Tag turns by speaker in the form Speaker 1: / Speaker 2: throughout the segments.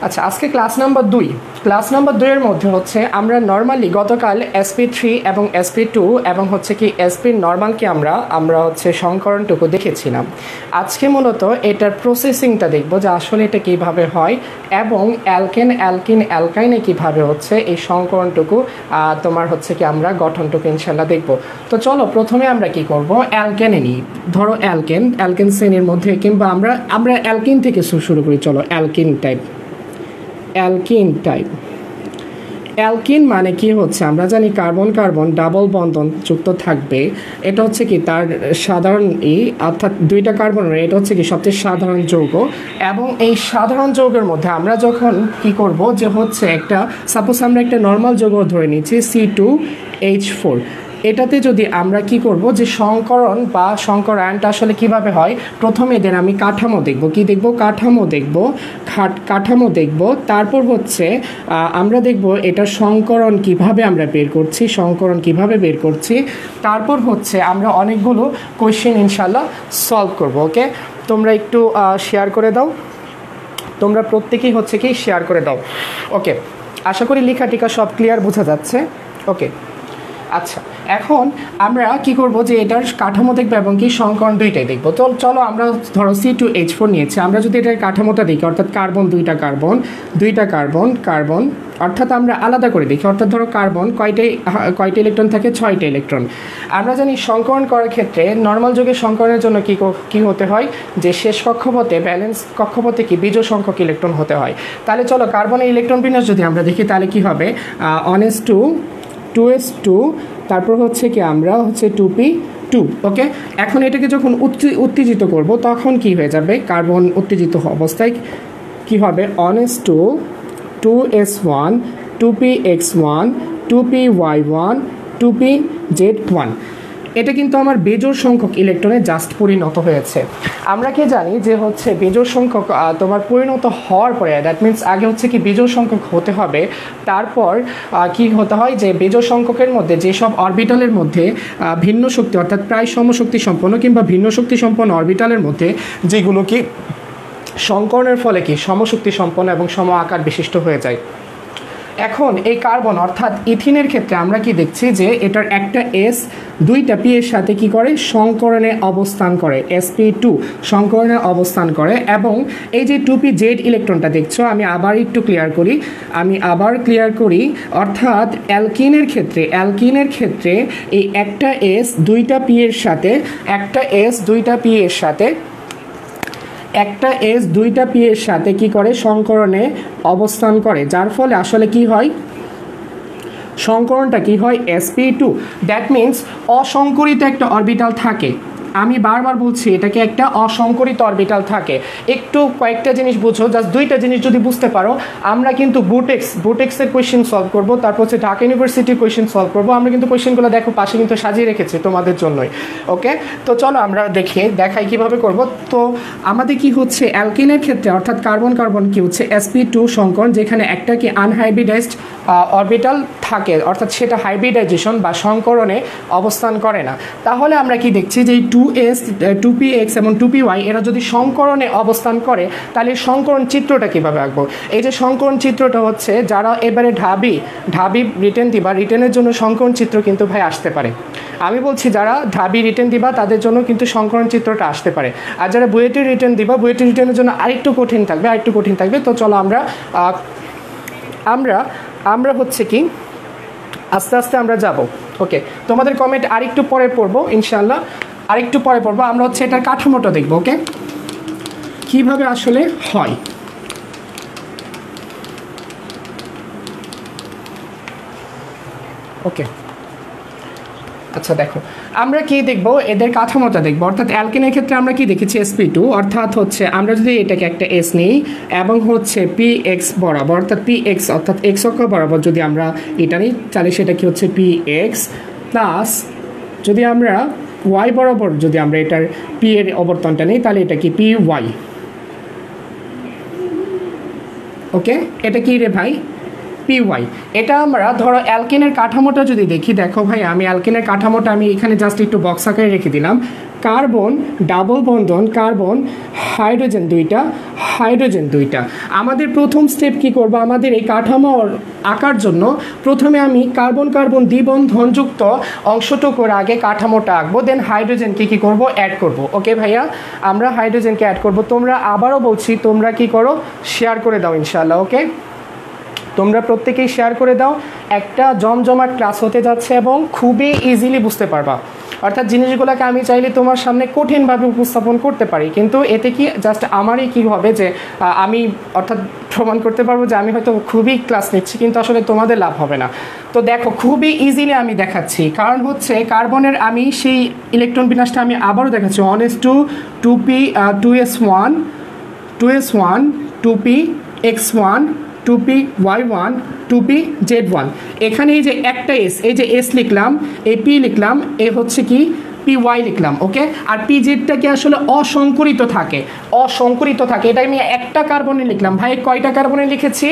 Speaker 1: আচ্ছা, আজকে class number 2 এর মধ্যে হচ্ছে আমরা নর্মালি গতকাল SP3 এবং SP2 এবং হচ্ছে কি SP নর্মালকে আমরা হচ্ছে সংকরণটুকু দেখেছিলাম। আজকে মূলত এটার প্রসেসিংটা দেখব যে আসলে এটা কিভাবে হয় এবং অ্যালকেন অ্যালকিন অ্যালকাইনে কিভাবে হচ্ছে এই সংকরণটুকু তোমার হচ্ছে কি আমরা গঠনটুকু ইনশাল্লাহ দেখব। তো চলো প্রথমে আমরা কি করব, অ্যালকেনে নিই। ধরো অ্যালকেন শ্রেণীর মধ্যে কিংবা আমরা অ্যালকিন থেকে শুরু করি। চলো অ্যালকিন টাইপ। অ্যালকিন মানে কি হচ্ছে, আমরা জানি কার্বন কার্বন ডাবল বন্ধন যুক্ত থাকবে। এটা হচ্ছে কি তার সাধারণ অর্থাৎ দুইটা কার্বন, এটা হচ্ছে কি সবচেয়ে সাধারণ যৌগ। এবং এই সাধারণ যৌগের মধ্যে আমরা যখন কি করব যে হচ্ছে একটা সাপোজ আমরা একটা নর্মাল যৌগ ধরে নিচ্ছি C2H4। এটাতে যদি আমরা কি করব যে সংকরণ বা সংকরায়নটা আসলে কিভাবে হয়, প্রথমে এদের আমি কাঠামো দেখব। কাঠামো দেখব। তারপর হচ্ছে আমরা দেখব এটা সংকরণ কিভাবে আমরা বের করছি। তারপর হচ্ছে আমরা অনেকগুলো কোয়েশ্চেন ইনশাল্লাহ সলভ করব। ওকে, তোমরা একটু শেয়ার করে দাও। তোমরা প্রত্যেকেই হচ্ছে কি শেয়ার করে দাও। ওকে, আশা করি লেখা টিকা সব ক্লিয়ার বোঝা যাচ্ছে। ওকে, আচ্ছা, এখন আমরা কি করব যে এটার কাঠামো দেখবো এবং কি সংকরণ দুইটাই দেখবো। তো চলো আমরা ধরো C2H4 নিয়েছি, আমরা যদি এটার কাঠামোটা দেখি অর্থাৎ দুইটা কার্বন অর্থাৎ আমরা আলাদা করে দেখি। অর্থাৎ ধরো কার্বন কয়টা ইলেকট্রন থাকে, 6টা ইলেকট্রন। আমরা জানি সংকরণ করার ক্ষেত্রে নর্মাল যৌগের সংকরণের জন্য কি হতে হয়, যে শেষ কক্ষপথে ব্যালেন্স কক্ষপথে কি বিজোড় সংখ্যক ইলেকট্রন হতে হয়। তাহলে চলো কার্বনের ইলেকট্রন বিন্যাস যদি আমরা দেখি তাহলে কি হবে, 1s2 2s2, তারপর হচ্ছে কি আমরা হচ্ছে 2p2। ওকে, এখন এটাকে যখন উত্তেজিত করব তখন কি হয়ে যাবে, কার্বন উত্তেজিত অবস্থায় কি হবে, 1s2 2s1 2px1 2py1 2pz1। এটা কিন্তু আমার বেজোড় সংখ্যক ইলেকট্রনে জাস্ট পরিণত হয়েছে। আমরা কি জানি যে হচ্ছে বেজোড় সংখ্যক তোমার পরিণত হওয়ার পরে, দ্যাট মিনস আগে হচ্ছে কি বেজোড় সংখ্যক হতে হবে, তারপর কি হতে হয় যে বেজোড় সংখ্যকের মধ্যে যেসব অরবিটালের মধ্যে ভিন্ন শক্তি অর্থাৎ প্রায় সমশক্তি সম্পন্ন কিংবা ভিন্ন শক্তি সম্পন্ন অরবিটালের মধ্যে যেগুলো কি সংকরণের ফলে কি সমশক্তি সম্পন্ন এবং সম আকার বিশিষ্ট হয়ে যায়। এখন এই কার্বন অর্থাৎ ইথিনের ক্ষেত্রে আমরা কি দেখছি যে এটার একটা S দুইটা P এর সাথে কি করে, সংকরণে অবস্থান করে, sp2 সংকরণে অবস্থান করে। এবং এই যে 2pz ইলেকট্রনটা দেখছো, আমি আবার ক্লিয়ার করি অর্থাৎ অ্যালকিনের ক্ষেত্রে এই একটা S দুইটা P এর সাথে কি করে, সংকরণে অবস্থান করে, যার ফলে আসলে কি হয়, সংকরণটা কি হয়, sp2। দ্যাট মিনস অসংকরিত একটা অরবিটাল থাকে। আমি বারবার বলছি এটাকে একটা অসংকরিত অরবিটাল থাকে। একটু কয়েকটা জিনিস বুঝো, জাস্ট দুইটা জিনিস যদি বুঝতে পারো, আমরা কিন্তু বুটেক্সের কোয়েশ্চেন সলভ করব, তারপর হচ্ছে ঢাকা ইউনিভার্সিটির কোয়েশ্চেন সলভ করব। আমরা কিন্তু কোয়েশ্চেনগুলো দেখো পাশে কিন্তু সাজিয়ে রেখেছি তোমাদের জন্যই। ওকে, তো চলো আমরা দেখাই কিভাবে করব। তো আমাদের কি হচ্ছে অ্যালকিনের ক্ষেত্রে অর্থাৎ কার্বন কি হচ্ছে sp2 সংকরণ, যেখানে একটা কি আনহাইব্রিডাইজড অরবিটাল থাকে, অর্থাৎ সেটা হাইব্রিডাইজেশন বা সংকরণে অবস্থান করে না। তাহলে আমরা কি দেখছি যে 2s 2px এবং 2py এরা যদি সংকরণে অবস্থান করে, তাহলে সংকরণ চিত্রটা কিভাবে আঁকবো। এই যে সংকরণ চিত্রটা হচ্ছে, যারা এবারে ঢাবি রিটেন দিবা, রিটেনের জন্য সংকরণ চিত্র কিন্তু ভাই আসতে পারে। আমি বলছি যারা ঢাবি রিটেন দিবা তাদের জন্য কিন্তু সংকরণ চিত্রটা আসতে পারে। আর যারা বুয়েটের রিটেন দিবা, বুয়েটের রিটেনের জন্য আরেকটু কঠিন থাকবে। তো চলো আমরা হচ্ছে কি আস্তে আস্তে আমরা যাব। ওকে, তোমাদের কমেন্ট আরেকটু পরে পড়বো ইনশাল্লাহ, আমরা হচ্ছে এটার কাঠামোটা দেখবো। ওকে, কিভাবে আসলে হয়। ওকে, আচ্ছা দেখো আমরা কি দেখবো, এদের কাঠামোটা দেখবো। অর্থাৎ অ্যালকিনের ক্ষেত্রে আমরা কি দেখেছি, sp2 অর্থাৎ হচ্ছে আমরা যদি এটাকে একটা S নিই এবং হচ্ছে px বরাবর অর্থাৎ px অর্থাৎ x অক্ষ বরাবর যদি আমরা এটা নিই, তাহলে সেটা কি হচ্ছে px প্লাস যদি আমরা y বরাবর যদি আমরা এটার p এর অবর্তনটা নিই, তাহলে এটা কি py। ওকে, এটা কি রে ভাই, py। এটা আমরা ধরো অ্যালকিনের কাঠামোটা যদি দেখি, দেখো ভাই আমি অ্যালকিনের কাঠামোটা আমি এখানে জাস্ট একটু বক্স আকারে রেখে দিলাম। কার্বন ডাবল বন্ধন, কার্বন হাইড্রোজেন দুইটা, হাইড্রোজেন দুইটা। আমাদের প্রথম স্টেপ কি করব, আমাদের এই কাঠামোর আঁকার জন্য প্রথমে আমি কার্বন কার্বন দ্বিবন্ধনযুক্ত অংশটুকুর আগে কাঠামোটা আঁকবো, দেন হাইড্রোজেনকে কি করব, অ্যাড করব। ওকে ভাইয়া, আমরা হাইড্রোজেনকে অ্যাড করব। তোমরা আবারও বলছি, তোমরা কি করো, শেয়ার করে দাও ইনশাআল্লাহ। ওকে, তোমরা প্রত্যেকেই শেয়ার করে দাও। একটা জমজমাট ক্লাস হতে যাচ্ছে এবং খুবই ইজিলি বুঝতে পারবা। অর্থাৎ জিনিসগুলোকে আমি চাইলে তোমার সামনে কঠিনভাবে উপস্থাপন করতে পারি, কিন্তু এতে কি জাস্ট আমারই কি হবে যে আমি অর্থাৎ প্রমাণ করতে পারবো যে আমি হয়তো খুবই ক্লাস নিচ্ছি, কিন্তু আসলে তোমাদের লাভ হবে না। তো দেখো, খুবই ইজিলি আমি দেখাচ্ছি, কারণ হচ্ছে কার্বনের আমি সেই ইলেকট্রন বিন্যাসটা আমি আবারও দেখাচ্ছি। 1s2 2p 2s1 2s1 2p x1 2p y1 2p z1। এখানে এই যে একটা এস, এই যে এস লিখলাম, এই পি লিখলাম, এ হচ্ছে কি পি ওয়াই লিখলাম। ওকে, আর পি জেডটাকে আসলে অসংকরিত থাকে, অসংকরিত থাকে। এটা আমি একটা কার্বনে লিখলাম। ভাই কয়টা কার্বনে লিখেছি,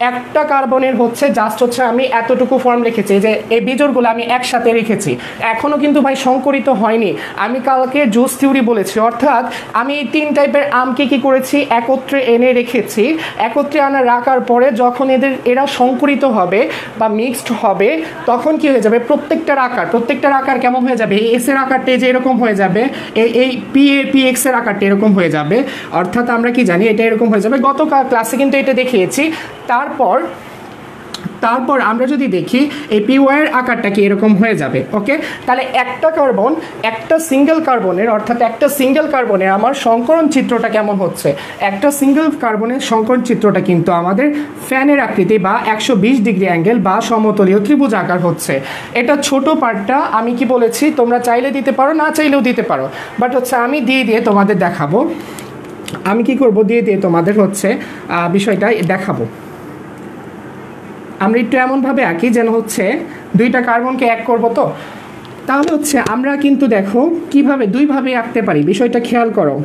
Speaker 1: একটা কার্বনের হচ্ছে জাস্ট হচ্ছে আমি এতটুকু ফর্ম লিখেছি, যে এই বিজোড়গুলো আমি একসাথে রেখেছি, এখনও কিন্তু ভাই সংকরিত হয়নি। আমি কালকে জুস থিওরি বলেছি, অর্থাৎ আমি এই 3 টাইপের আমকে কি করেছি, একত্রে এনে রেখেছি। একত্রে আনা রাখার পরে যখন এরা সংকরিত হবে বা মিক্সড হবে, তখন কি হয়ে যাবে, প্রত্যেকটার আকার কেমন হয়ে যাবে, এস এর আকার যে এরকম হয়ে যাবে, এই পি এক্স এর আকারটা এরকম হয়ে যাবে। অর্থাৎ আমরা কি জানি, এটা এরকম হয়ে যাবে। গত ক্লাসে কিন্তু এটা দেখিয়েছি। তারপর আমরা যদি দেখি এই পি ওয়াইয়ের আকারটা কি এরকম হয়ে যাবে। ওকে, তাহলে একটা কার্বন, একটা সিঙ্গেল কার্বনের, অর্থাৎ একটা সিঙ্গেল কার্বনের আমার সংকরণ চিত্রটা কেমন হচ্ছে, একটা সিঙ্গেল কার্বনের সংকরণ চিত্রটা কিন্তু আমাদের ফ্যানের আকৃতি বা 120 ডিগ্রি অ্যাঙ্গেল বা সমতলীয় ত্রিভুজ আকার হচ্ছে। এটা ছোট পার্টটা আমি কি বলেছি, তোমরা চাইলে দিতে পারো, না চাইলেও দিতে পারো, বাট হচ্ছে আমি দিয়ে তোমাদের দেখাবো। আমি কি করব, দিয়ে তোমাদের হচ্ছে বিষয়টা দেখাবো। আমরা একটু এমনভাবে আঁকি যেন হচ্ছে দুইটা কার্বনকে এক করব, তো তাহলে হচ্ছে আমরা কিন্তু দেখো কিভাবে দুইভাবে আঁকতে পারি, বিষয়টা খেয়াল করো,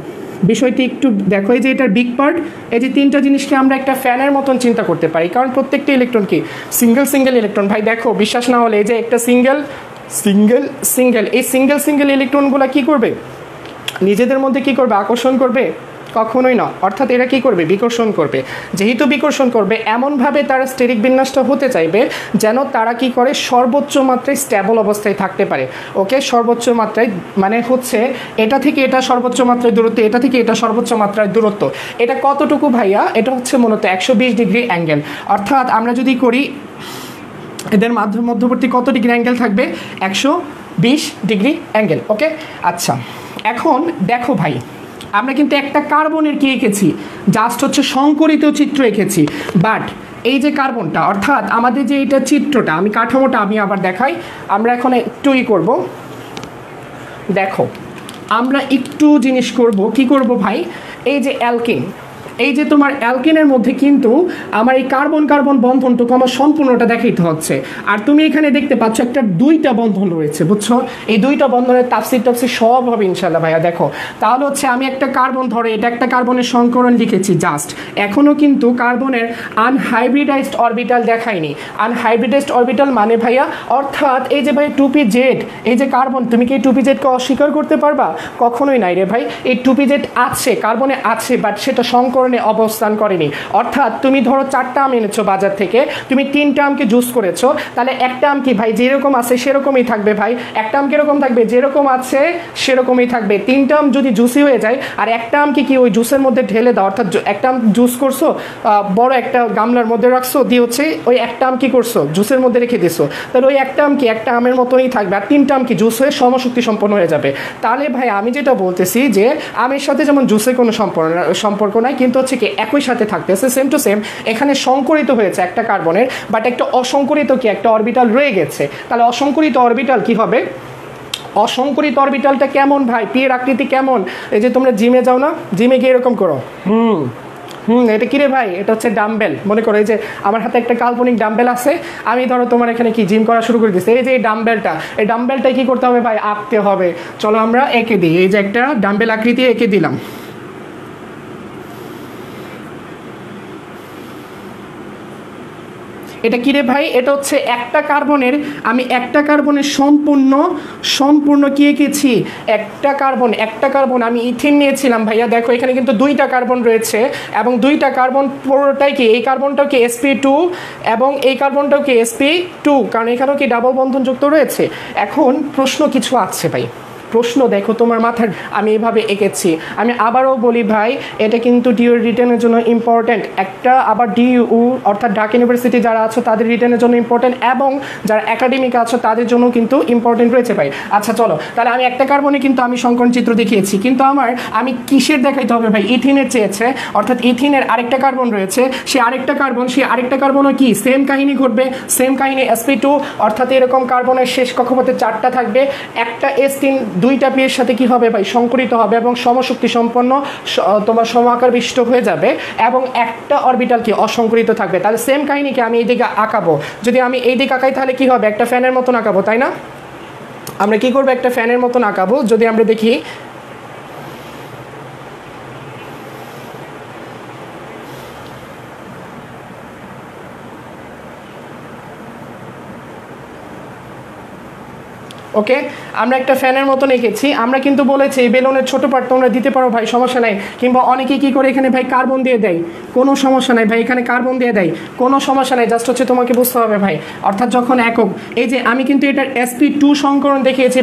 Speaker 1: বিষয়টি একটু দেখো। এই যে এটার বিগ পার্ট, এই যে 3টা জিনিসকে আমরা একটা ফ্যানের মতন চিন্তা করতে পারি, কারণ প্রত্যেকটা ইলেকট্রন কি সিঙ্গেল ইলেকট্রন। ভাই দেখো, বিশ্বাস না হলে এই যে একটা সিঙ্গেল এই সিঙ্গেল ইলেকট্রনগুলো কি করবে, নিজেদের মধ্যে কি করবে, আকর্ষণ করবে, কখনোই না। অর্থাৎ এরা কি করবে, বিকর্ষণ করবে। যেহেতু বিকর্ষণ করবে, এমনভাবে তারা স্টেরিক বিন্যাসটা হতে চাইবে যেন তারা কি করে, সর্বোচ্চ মাত্রায় স্ট্যাবল অবস্থায় থাকতে পারে। ওকে, সর্বোচ্চ মাত্রায় মানে হচ্ছে এটা থেকে এটা সর্বোচ্চ মাত্রায় দূরত্ব, এটা থেকে এটা সর্বোচ্চ মাত্রায় দূরত্ব। এটা কতটুকু ভাইয়া, এটা হচ্ছে মূলত 120 ডিগ্রি অ্যাঙ্গেল। অর্থাৎ আমরা যদি করি, এদের মধ্যবর্তী কত ডিগ্রি অ্যাঙ্গেল থাকবে, 120 ডিগ্রি অ্যাঙ্গেল। ওকে, আচ্ছা, এখন দেখো ভাই, আমরা কিন্তু একটা কার্বনের কি এঁকেছি, জাস্ট হচ্ছে সংকরিত চিত্র এঁকেছি। বাট এই যে কার্বনটা, অর্থাৎ আমাদের যে এটা চিত্রটা, আমি কাঠামোটা আমি আবার দেখাই। আমরা এখন একটু করব, দেখো আমরা একটু জিনিস করব, কি করব ভাই, এই যে অ্যালকিন, এই যে তোমার অ্যালকিনের মধ্যে কিন্তু আমার এই কার্বন কার্বন বন্ধনটুকু আমার সম্পূর্ণটা দেখাইতে হচ্ছে। আর তুমি এখানে দেখতে পাচ্ছ একটা 2টা বন্ধন রয়েছে, বুঝছো, এই 2টা বন্ধনের তাফসির সব হবে ইনশাল্লাহ ভাইয়া। দেখো তাহলে হচ্ছে আমি একটা কার্বন ধরে এটা একটা কার্বনের সংকরণ লিখেছি জাস্ট, এখনও কিন্তু কার্বনের আনহাইব্রিডাইজড অরবিটাল দেখায়নি। আনহাইব্রিডাইজড অরবিটাল মানে ভাইয়া, অর্থাৎ এই যে ভাই 2pz, এই যে কার্বন, তুমি কি এই 2pzকে অস্বীকার করতে পারবা, কখনোই নাই রে ভাই। এই 2pz আছে, কার্বনে আছে, বাট সেটা সংকরণ অবস্থান করেনি। অর্থাৎ তুমি ধরো 4টা আম এনেছো বাজার থেকে, তুমি 3টা আমকে জুস করেছো, তাহলে একটা আম কি ভাই যেরকম আছে সেরকমই থাকবে ভাই, একটা আম কিরকম থাকবে, যেরকম আছে সেরকমই থাকবে। 3টা আম যদি জুসি হয়ে যায় আর একটা আমকে কি ওই জুসের মধ্যে ঢেলে দাও, অর্থাৎ একটা আম জুস করছো, বড় একটা গামলার মধ্যে রাখছো, দিয়ে হচ্ছে ওই একটা আম কি করছো, জুসের মধ্যে রেখে দিছো, তাহলে ওই একটা আম কি একটা আমের মতনই থাকবে, আর 3টা আম কি জুস হয়ে সমশক্তি সম্পন্ন হয়ে যাবে। তাহলে ভাই আমি যেটা বলতেছি যে আমের সাথে যেমন জুসের কোনো সম্পর্ক নাই, কিন্তু হচ্ছে কি একই সাথে থাকতেছে, সেম টু সেম। এখানে সংকরিত হয়েছে একটা কার্বনের, বাট একটা অসংকরিত কি একটা অরবিটাল রয়ে গেছে। তাহলে অসংকরিত অরবিটাল কি হবে, অসংকরিত অরবিটালটা কেমন ভাই, পি এর আকৃতি কেমন, এই যে তোমরা জিমে যাও না, জিমে গিয়ে এরকম করো, এটা কিরে ভাই, এটা হচ্ছে ডাম্বেল। মনে করো এই যে আমার হাতে একটা কাল্পনিক ডাম্বেল আছে, আমি ধরো তোমার এখানে কি জিম করা শুরু করে দিচ্ছি, এই যে এই ডাম্বেলটা কি করতে হবে ভাই, আঁকতে হবে। চলো আমরা এঁকে দিই, এই যে একটা ডাম্বেল আকৃতি এঁকে দিলাম। এটা কি রে ভাই? এটা হচ্ছে একটা কার্বনের, আমি একটা কার্বনের সম্পূর্ণ কি এঁকেছি, একটা কার্বন আমি ইথিন নিয়েছিলাম ভাইয়া। দেখো এখানে কিন্তু দুইটা কার্বন রয়েছে এবং দুইটা কার্বন পুরোটাই কি, এই কার্বনটাও কি sp2 এবং এই কার্বনটাও কি sp2, কারণ এখানেও কি ডাবল বন্ধন যুক্ত রয়েছে। এখন প্রশ্ন কিছু আছে ভাই, প্রশ্ন দেখো তোমার মাথার, আমি এভাবে এঁকেছি। আমি আবারও বলি ভাই, এটা কিন্তু ডিউ রিটেনের জন্য ইম্পর্টেন্ট। একটা আবার ডিউ অর্থাৎ ঢাকা ইউনিভার্সিটি যারা আছো তাদের রিটেনের জন্য ইম্পর্টেন্ট, এবং যারা একাডেমিক আছো তাদের জন্য কিন্তু ইম্পর্টেন্ট রয়েছে ভাই। আচ্ছা চলো, তাহলে আমি একটা কার্বনে কিন্তু আমি সংকরণ চিত্র দেখিয়েছি, কিন্তু আমি কিসের দেখাইতে হবে ভাই? ইথিনের চেয়েছে, অর্থাৎ ইথিনের আরেকটা কার্বন রয়েছে, সেই আরেকটা কার্বনও কি সেম কাহিনী ঘটবে, সেম কাহিনী sp2, অর্থাৎ এরকম কার্বনের শেষ কক্ষপথে 4টা থাকবে, একটা s3 দুইটা পিয়ের সাথে কি হবে ভাই, সংকরিত হবে এবং সমশক্তি সম্পন্ন তোমার সমাকার বিশিষ্ট হয়ে যাবে, এবং একটা অরবিটাল কি অসংকরিত থাকবে। তাহলে সেম কাহিনীকে আমি এইদিকে আঁকাবো, যদি আমি এই দিকে আঁকাই তাহলে কি হবে, একটা ফ্যানের মতন আঁকাবো, তাই না? আমরা কি করবো, একটা ফ্যানের মতন আঁকাবো। যদি আমরা দেখি ওকে, আমরা একটা ফ্যানের মতন এঁকেছি। আমরা কিন্তু বলেছি এই বেলুনের ছোট পার্ট তোমরা দিতে পারো ভাই, সমস্যা নাই, কিংবা অনেকেই কী করে এখানে ভাই কার্বন দিয়ে দেয়, কোনো সমস্যা নাই ভাই, এখানে কার্বন দিয়ে দেয়, কোনো সমস্যা নাই, জাস্ট হচ্ছে তোমাকে বুঝতে হবে ভাই। অর্থাৎ যখন একক, এই যে আমি কিন্তু এটার sp2 সংকরণ দেখিয়েছি,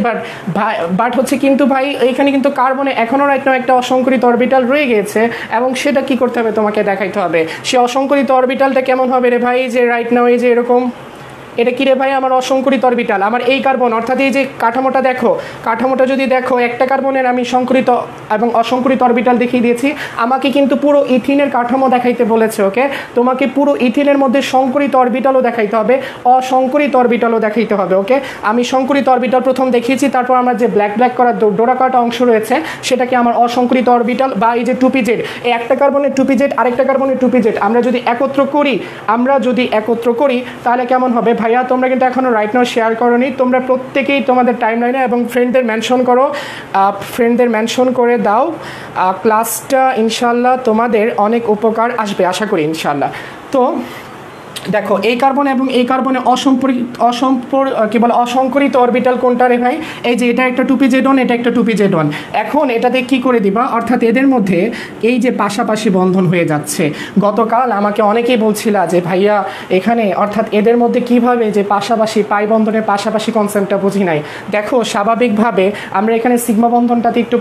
Speaker 1: বাট হচ্ছে কিন্তু ভাই এখানে কিন্তু কার্বনে এখনও রাইট নাও একটা অসংকরিত অরবিটাল রয়ে গিয়েছে, এবং সেটা কি করতে হবে, তোমাকে দেখাইতে হবে। সে অসংকরিত অরবিটালটা কেমন হবে রে ভাই? যে রাইট নাও এই যে এরকম, এটা কি রে ভাই? আমার অসংকরিত অরবিটাল, আমার এই কার্বন, অর্থাৎ এই যে কাঠামোটা দেখো, কাঠামোটা যদি দেখো, একটা কার্বনের আমি সংকরিত এবং অসংকরিত অরবিটাল দেখিয়ে দিয়েছি। আমাকে কিন্তু পুরো ইথিনের কাঠামো দেখাইতে বলেছে, ওকে? তোমাকে পুরো ইথিনের মধ্যে সংকরিত অরবিটালও দেখাইতে হবে, অসংকরিত অরবিটালও দেখাইতে হবে, ওকে? আমি সংকরিত অরবিটাল প্রথম দেখিয়েছি, তারপর আমার যে ব্ল্যাক করা ডোরাকাটা অংশ রয়েছে সেটাকে আমার অসংকরিত অরবিটাল, বা এই যে 2pz, এই একটা কার্বনের 2pz আরেকটা কার্বনের 2pz আমরা যদি একত্র করি তাহলে কেমন হবে ভাইয়া? তোমরা কিন্তু এখনো রাইট নাও শেয়ার করোনি, তোমরা প্রত্যেকেই তোমাদের টাইমলাইনে এবং ফ্রেন্ডদের মেনশন করো, ফ্রেন্ডদের মেনশন করে দাও। ক্লাসটা ইনশাল্লাহ তোমাদের অনেক উপকার আসবে আশা করি ইনশাল্লাহ। তো দেখো এই কার্বন এবং এই কার্বনে অসংকরিত অরবিটাল কোনটা রে ভাই? এই যে এটা একটা 2pz1, এটা একটা 2pz1। এখন এটাতে কি করে দিবা, অর্থাৎ এদের মধ্যে এই যে পাশাপাশি বন্ধন হয়ে যাচ্ছে। গতকাল আমাকে অনেকেই বলছিলা যে ভাইয়া এখানে অর্থাৎ এদের মধ্যে কিভাবে যে পাশাপাশি পাই বন্ধনের পাশাপাশি কনসেপ্টটা বুঝি নাই। দেখো স্বাভাবিকভাবে আমরা এখানে সিগমা বন্ধনটাতে একটু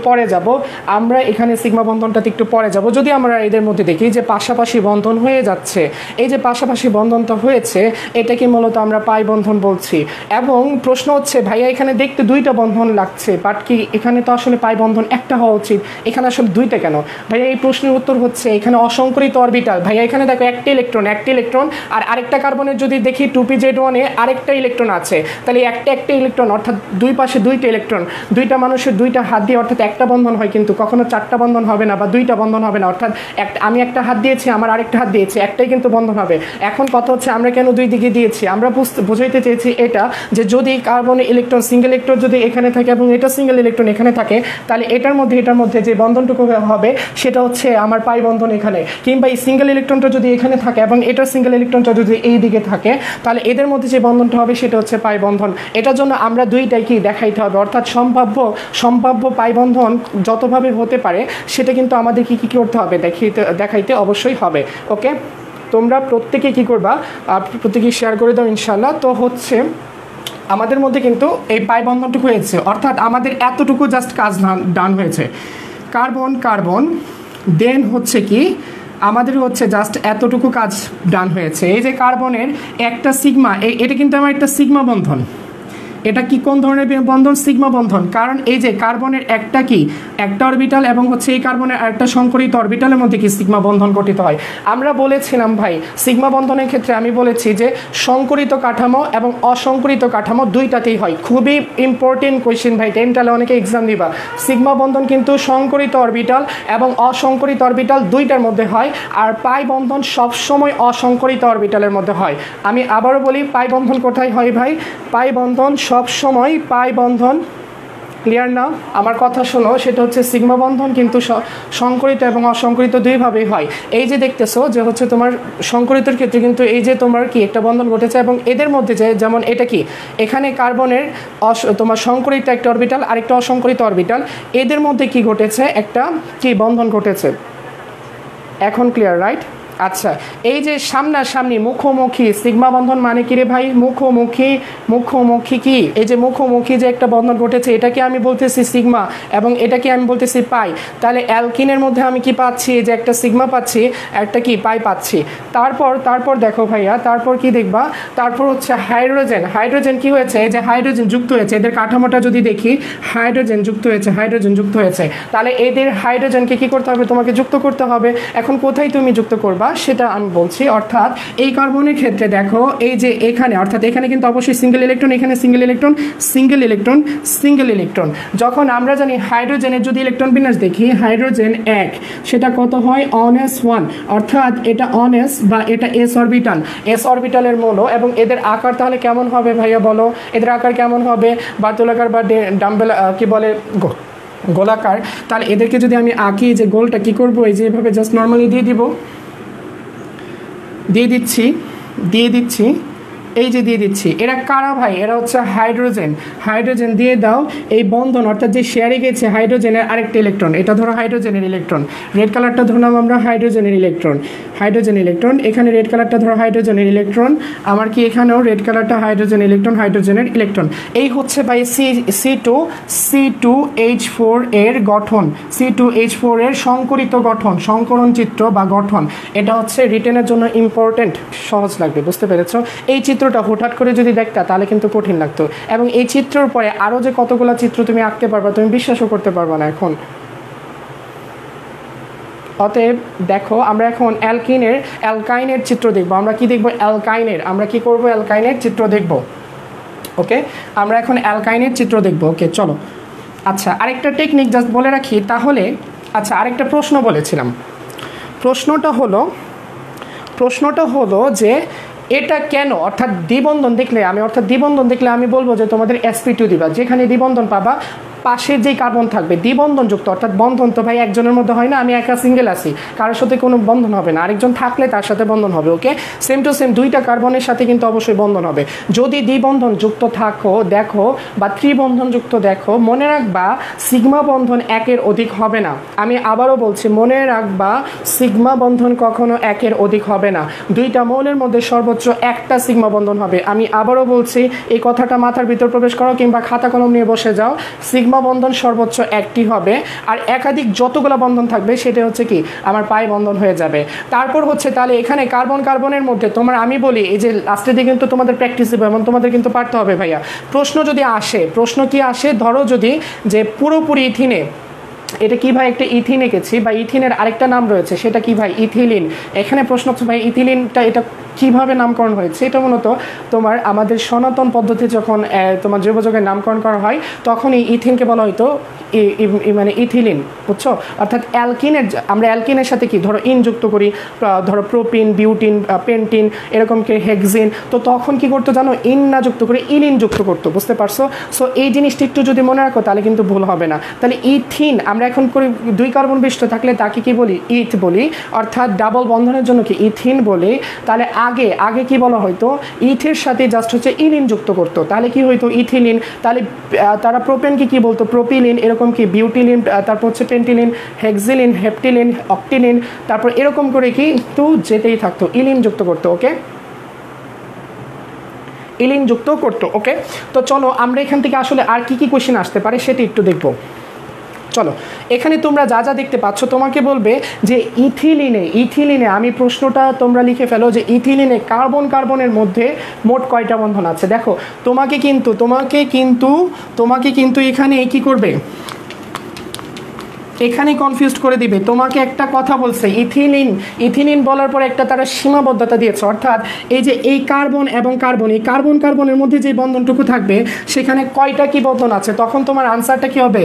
Speaker 1: পরে যাব, যদি আমরা এদের মধ্যে দেখি যে পাশাপাশি বন্ধন হয়ে যাচ্ছে, এই যে পাশাপাশি বন্ধনটা হয়েছে এটাকে মূলত আমরা পাই বন্ধন বলছি। এবং প্রশ্ন হচ্ছে ভাইয়া এখানে দেখতে দুইটা বন্ধন লাগছে, বাট কি এখানে তো আসলে পাই বন্ধন একটা হওয়া উচিত, এখানে আসলে দুইটা কেন ভাইয়া? এই প্রশ্নের উত্তর হচ্ছে এখানে অসংকরিত অরবিটাল ভাইয়া, এখানে দেখো একটা ইলেকট্রন আর আরেকটা কার্বনের যদি দেখি 2pz1-এ আরেকটা ইলেকট্রন আছে, তাহলে একটা ইলেকট্রন অর্থাৎ দুই পাশে দুইটা ইলেকট্রন, দুইটা মানুষের দুইটা হাত দিয়ে অর্থাৎ একটা বন্ধন হয়, কিন্তু কখনো 4টা বন্ধন হবে না বা দুইটা বন্ধন হবে না, অর্থাৎ আমি একটা হাত দিয়েছি, আমার আরেকটা হাত দিয়েছি, একটাই কিন্তু বন্ধন হবে। এখন কথা হচ্ছে আমরা কেন দুই দিকে দিয়েছি? আমরা বুঝাইতে চেয়েছি এটা যে যদি কার্বনে ইলেকট্রন সিঙ্গেল ইলেকট্রন যদি এখানে থাকে এবং এটা সিঙ্গেল ইলেকট্রন এখানে থাকে, তাহলে এটার মধ্যে যে বন্ধনটুকু হবে সেটা হচ্ছে আমার পাই বন্ধন এখানে, কিংবা এই সিঙ্গেল ইলেকট্রনটা যদি এখানে থাকে এবং এটার সিঙ্গেল ইলেকট্রনটা যদি এই দিকে থাকে, তাহলে এদের মধ্যে যে বন্ধনটা হবে সেটা হচ্ছে পাই বন্ধন। এটার জন্য আমরা দুইটাই কি দেখাইতে হবে, অর্থাৎ সম্ভাব্য পাই বন্ধন যতভাবে হতে পারে সেটা কিন্তু আমাদের কি করতে হবে, দেখাইতে অবশ্যই হবে, ওকে? তোমরা প্রত্যেকে কি করবা, প্রত্যেকেই শেয়ার করে দাও ইনশাল্লাহ। তো হচ্ছে আমাদের মধ্যে কিন্তু এই পাই বন্ধনটুকু হয়েছে, অর্থাৎ আমাদের এতটুকু জাস্ট কাজ ডান হয়েছে, কার্বন দেন হচ্ছে কি আমাদের হচ্ছে জাস্ট এতটুকু কাজ ডান হয়েছে। এই যে কার্বনের একটা সিগমা, এটা কিন্তু আমার একটা সিগমা বন্ধন, এটা কি কোন ধরনের বন্ধন? সিগমা বন্ধন। কারণ এই যে কার্বনের একটা অরবিটাল এবং হচ্ছে এই কার্বনের একটা সংকরিত অরবিটালের মধ্যে কি সিগমা বন্ধন গঠিত হয়। আমরা বলেছিলাম ভাই সিগমা বন্ধনের ক্ষেত্রে আমি বলেছি যে সংকরিত কাঠামো এবং অসংকরিত কাঠামো দুইটাতেই হয়। খুবই ইম্পর্টেন্ট কোয়েশ্চেন ভাই, টেনটালে অনেকে এক্সাম দিবা। সিগমা বন্ধন কিন্তু সংকরিত অরবিটাল এবং অসংকরিত অরবিটাল দুইটার মধ্যে হয়, আর পাই বন্ধন সবসময় অসংকরিত অরবিটালের মধ্যে হয়। আমি আবারও বলি পাই বন্ধন কোথায় হয় ভাই? পাই বন্ধন সবসময় ক্লিয়ার নাও? আমার কথা শোনো, সেটা হচ্ছে সিগমা বন্ধন কিন্তু সংকরিত এবং অসংকরিত দুইভাবেই হয়। এই যে দেখতেছো যে হচ্ছে তোমার সংকরিতর ক্ষেত্রে কিন্তু এই যে তোমার কি একটা বন্ধন ঘটেছে, এবং এদের মধ্যে যে যেমন এটা কি এখানে কার্বনের তোমার সংকরিত একটা অরবিটাল আর একটা অসংকরিত অরবিটাল, এদের মধ্যে কি ঘটেছে, একটা কি বন্ধন ঘটেছে। এখন ক্লিয়ার, রাইট? আচ্ছা, এই যে সামনাসামনি মুখোমুখি সিগমা বন্ধন মানে কি রে ভাই? মুখোমুখি কি, এই যে মুখোমুখি যে একটা বন্ধন ঘটেছে, এটাকে আমি বলতেছি সিগমা এবং এটাকে আমি বলতেছি পাই। তাহলে অ্যালকিনের মধ্যে আমি কি পাচ্ছি, যে একটা সিগমা পাচ্ছি, একটা কি পাই পাচ্ছি। তারপর দেখো ভাইয়া, তারপর কি দেখবা, তারপর হচ্ছে হাইড্রোজেন কি হয়েছে, যে হাইড্রোজেন যুক্ত হয়েছে। এদের কাঠামোটা যদি দেখি, হাইড্রোজেন যুক্ত হয়েছে। তাহলে এদের হাইড্রোজেনকে কি করতে হবে, তোমাকে যুক্ত করতে হবে। এখন কোথায় তুমি যুক্ত করবা সেটা আমি বলছি। অর্থাৎ এই কার্বনের ক্ষেত্রে দেখো, এই যে এখানে, অর্থাৎ এখানে কিন্তু অবশ্যই সিঙ্গেল ইলেকট্রন, এখানে সিঙ্গেল ইলেকট্রন। যখন আমরা জানি হাইড্রোজেনের যদি ইলেকট্রন বিন্যাস দেখি, হাইড্রোজেন 1, সেটা কত হয়, অনএস1, অর্থাৎ এটা অনএস বা এটা এস অরবিটালের মৌল। এবং এদের আকার তাহলে কেমন হবে ভাইয়া বলো? এদের আকার কেমন হবে, বার্তুলাকার বা ডাম্বেল কি বলে, গোলাকার। তাহলে এদেরকে যদি আমি আঁকি, যে গোলটা কি করবো, এই যে এভাবে জাস্ট নর্মালি দিয়ে দিচ্ছি, এই যে দিয়ে দিচ্ছি। এরা কারা ভাই? এরা হচ্ছে হাইড্রোজেন দিয়ে দাও এই বন্ধন, অর্থাৎ যে শেয়ারে গেছে হাইড্রোজেনের আরেকটা ইলেকট্রন, এটা ধরো হাইড্রোজেনের ইলেকট্রন, রেড কালারটা ধরলাম আমরা হাইড্রোজেনের ইলেকট্রন, এখানে রেড কালারটা ধরো হাইড্রোজেনের ইলেকট্রন, আমার কি এখানেও রেড কালারটা হাইড্রোজেনের ইলেকট্রন। এই হচ্ছে ভাই C2H4 এর গঠন, C2H4 এর সংকরিত গঠন, সংকরণ চিত্র বা গঠন। এটা হচ্ছে রিটেনের জন্য ইম্পর্টেন্ট, সহজ লাগবে, বুঝতে পেরেছো? এই চিত্রটা হঠাৎ করে যদি দেখতা তাহলে কিন্তু কঠিন লাগতো, এবং এই চিত্রের পরে আরও যে কতগুলো চিত্র তুমি আঁকতে পারবা, তুমি বিশ্বাসও করতে পারবা না এখন। অতএব দেখো, আমরা এখন অ্যালকাইনের চিত্র দেখবো। আমরা কি দেখবো? অ্যালকাইনের চিত্র দেখব। ওকে, আমরা এখন অ্যালকাইনের চিত্র দেখব। ওকে, চলো। আচ্ছা, আরেকটা টেকনিক জাস্ট বলে রাখি তাহলে। আচ্ছা, আরেকটা প্রশ্ন বলেছিলাম। প্রশ্নটা হলো যে এটা কেন, অর্থাৎ দ্বিবন্ধন দেখলে আমি বলবো যে তোমাদের sp2 দিবা। যেখানে দ্বিবন্ধন পাবা, পাশের যেই কার্বন থাকবে দ্বিবন্ধনযুক্ত, অর্থাৎ বন্ধন তো ভাই একজনের মধ্যে হয় না, আমি একা সিঙ্গেল আছি, কারোর সাথে কোনো বন্ধন হবে না, আরেকজন থাকলে তার সাথে বন্ধন হবে। ওকে, সেম টু সেম দুইটা কার্বনের সাথে কিন্তু অবশ্যই বন্ধন হবে। যদি দ্বিবন্ধন যুক্ত দেখো বা ত্রিবন্ধন যুক্ত দেখো, মনে রাখবা সিগমা বন্ধন 1-এর অধিক হবে না। আমি আবারও বলছি, মনে রাখবা সিগমা বন্ধন কখনো 1-এর অধিক হবে না। দুইটা মৌলের মধ্যে সর্বোচ্চ একটা সিগমা বন্ধন হবে। আমি আবারও বলছি, এই কথাটা মাথার ভিতর প্রবেশ করো কিংবা খাতা কলম নিয়ে বসে যাও। সিগমা বন্ধন সর্বোচ্চ একটি হবে, আর একাধিক যতগুলো বন্ধন থাকবে সেটা হচ্ছে কি আমার পাই বন্ধন হয়ে যাবে। তারপর হচ্ছে তাহলে এখানে কার্বনের মধ্যে আমি বলি, এই যে লাস্টের দিকে কিন্তু তোমাদের প্র্যাকটিস হবে এবং তোমাদের কিন্তু পারতে হবে ভাইয়া। প্রশ্ন কি আসে, ধরো যদি যে পুরোপুরি ইথিনে, এটা কি ভাই একটা ইথিন এঁকেছি, বা ইথিনের আরেকটা নাম রয়েছে, সেটা কি ভাই ইথিলিন। এখানে প্রশ্ন হচ্ছে ভাই ইথিলিনটা এটা কিভাবে নামকরণ হয়েছে? এটা মূলত তোমার আমাদের সনাতন পদ্ধতি যখন তোমার জৈব যৌগের নামকরণ করা হয়, তখন এই ইথিনকে বলা হয়তো মানে ইথিলিন, বুঝছো? অর্থাৎ আমরা অ্যালকিনের সাথে কি ধরো ইন যুক্ত করি, ধরো প্রোপিন, বিউটিন, পেন্টিন, এরকম কি হেক্সিন, তো তখন কি করতো জানো, ইন না যুক্ত করে ইলিন যুক্ত করতো, বুঝতে পারছো? সো এই জিনিসটা একটু যদি মনে রাখো তাহলে কিন্তু ভুল হবে না। তাহলে ইথিন আমরা এখন করি, 2 কার্বন বিশিষ্ট থাকলে তাকে কি বলি, ইথ বলি, অর্থাৎ ডাবল বন্ধনের জন্য কি ইথিন বলি। তাহলে আগে কি বলা হয়তো, ইথের সাথে জাস্ট হচ্ছে ইলিন যুক্ত করতো, তাহলে কি হইতো ইথিলিন। তাহলে তারা প্রোপেনকে কি বলতো, প্রোপিলিন, এরকম কি বিউটিলিন, তারপর হচ্ছে পেন্টিলিন, হেক্সিলিন, হেপটিলিন, অক্টিলিন, তারপর এরকম করে কিন্তু যেতেই থাকতো, ইলিন যুক্ত করতো। ওকে, ইলিন যুক্ত করতো। ওকে, তো চলো আমরা এখান থেকে আসলে আর কি কোশ্চেন আসতে পারে সেটা একটু দেখবো। চলো, এখানে তোমরা যা দেখতে পাচ্ছ, তোমাকে বলবে যে ইথিলিনে আমি প্রশ্নটা তোমরা লিখে ফেলো যে ইথিলিনে কার্বনের মধ্যে মোট কয়টা বন্ধন আছে। দেখো, তোমাকে কিন্তু এখানে কি করবে, এখানে কনফিউজ করে দিবে। তোমাকে একটা কথা বলছে, ইথিলিন বলার পর একটা তারা সীমাবদ্ধতা দিয়েছে, অর্থাৎ এই যে এই কার্বন এবং এই কার্বনের মধ্যে যে বন্ধনটুকু থাকবে সেখানে কয়টা কি বন্ধন আছে, তখন তোমার আনসারটা কি হবে,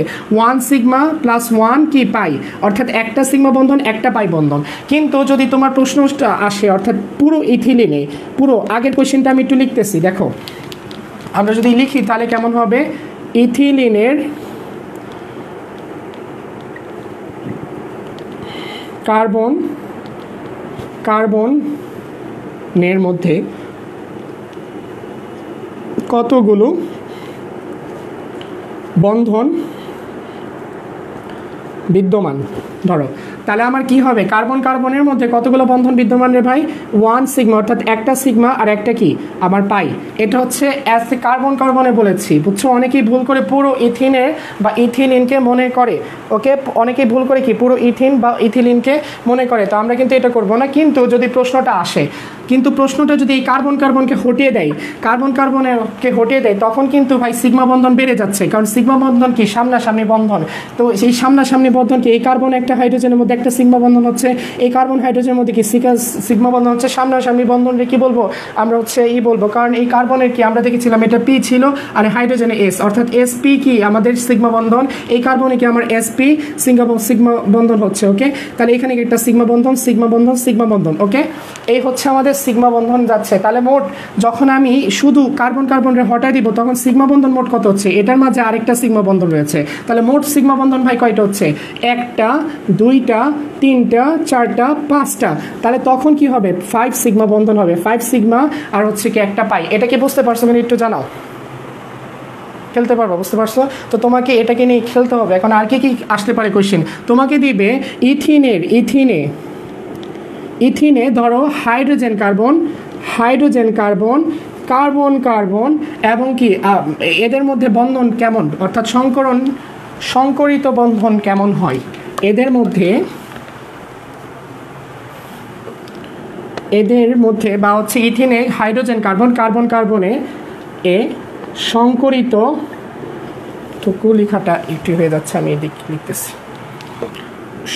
Speaker 1: 1 সিগমা প্লাস 1 কি পাই, অর্থাৎ একটা সিগমা বন্ধন একটা পাই বন্ধন। কিন্তু যদি তোমার প্রশ্নটা আসে, অর্থাৎ পুরো ইথিলিনে, পুরো আগের কোশ্চেনটা আমি একটু লিখতেছি, দেখো আমরা যদি লিখি তাহলে কেমন হবে, ইথিলিনের কার্বনের মধ্যে কতগুলো বন্ধন বিদ্যমান। ধরো তাহলে আমার কি হবে, কার্বনের মধ্যে কতগুলো বন্ধন বিদ্যমান রে ভাই, 1 সিগমা, অর্থাৎ একটা সিগমা আর একটা কি আমার পাই। এটা হচ্ছে কার্বনে বলেছি, বুঝছো। অনেকেই ভুল করে পুরো ইথিনে বা ইথিলিনকে মনে করে, ওকে, অনেকেই ভুল করে কি পুরো ইথিন বা ইথিলিনকে মনে করে। তো আমরা কিন্তু এটা করব না, কিন্তু যদি প্রশ্নটা আসে, কিন্তু প্রশ্নটা যদি এই কার্বনকে হটিয়ে দেয়, কার্বনকে হটিয়ে দেয়, তখন কিন্তু ভাই সিগমা বন্ধন বেড়ে যাচ্ছে, কারণ সিগমা বন্ধন কি সামনাসামনি বন্ধন। তো সেই সামনাসামনি বন্ধন কি, এই কার্বন একটা হাইড্রোজেনের মধ্যে একটা সিগমা বন্ধন হচ্ছে, এই কার্বন হাইড্রোজেনের মধ্যে কি সিগমা বন্ধন হচ্ছে, সামনাসামনি বন্ধনকে কি বলবো আমরা হচ্ছে বলবো, কারণ এই কার্বনের কি আমরা দেখেছিলাম এটা পি ছিল আর হাইড্রোজেনে এস, অর্থাৎ এসপি কি আমাদের সিগমা বন্ধন, এই কার্বনে কি আমার এসপি সিগমা বন্ধন হচ্ছে। ওকে, তাহলে এখানে একটা সিগমা বন্ধন, ওকে, এই হচ্ছে আমাদের সিগমা বন্ধন যাচ্ছে। তাহলে মোট যখন আমি শুধু কার্বনরে হটাই দিব, তখন সিগমা বন্ধন মোট কত হচ্ছে, এটার মাঝে আরেকটা সিগমা বন্ধন রয়েছে। তাহলে মোট সিগমা বন্ধন ভাই কয়টা হচ্ছে, 1টা 2টা 3টা 4টা 5টা। তাহলে তখন কি হবে, 5 সিগমা বন্ধন হবে, 5 সিগমা আর হচ্ছে কি একটা পাই। এটা কি বুঝতে পারছো কিনা একটু জানাও, খেলতে পারবো, বুঝতে পারছো? তো তোমাকে এটাকে নিয়ে খেলতে হবে। এখন আর কি কি আসতে পারে কোশ্চেন, তোমাকে দিবে ইথিনে ধরো হাইড্রোজেন কার্বন এবং কি এদের মধ্যে বন্ধন কেমন, অর্থাৎ সংকরিত বন্ধন কেমন হয় এদের মধ্যে বা হচ্ছে ইথিনে হাইড্রোজেন কার্বনে এ সংকরিত, টুকু লেখাটা একটু হয়ে যাচ্ছে, আমি এদিক লিখতেছি,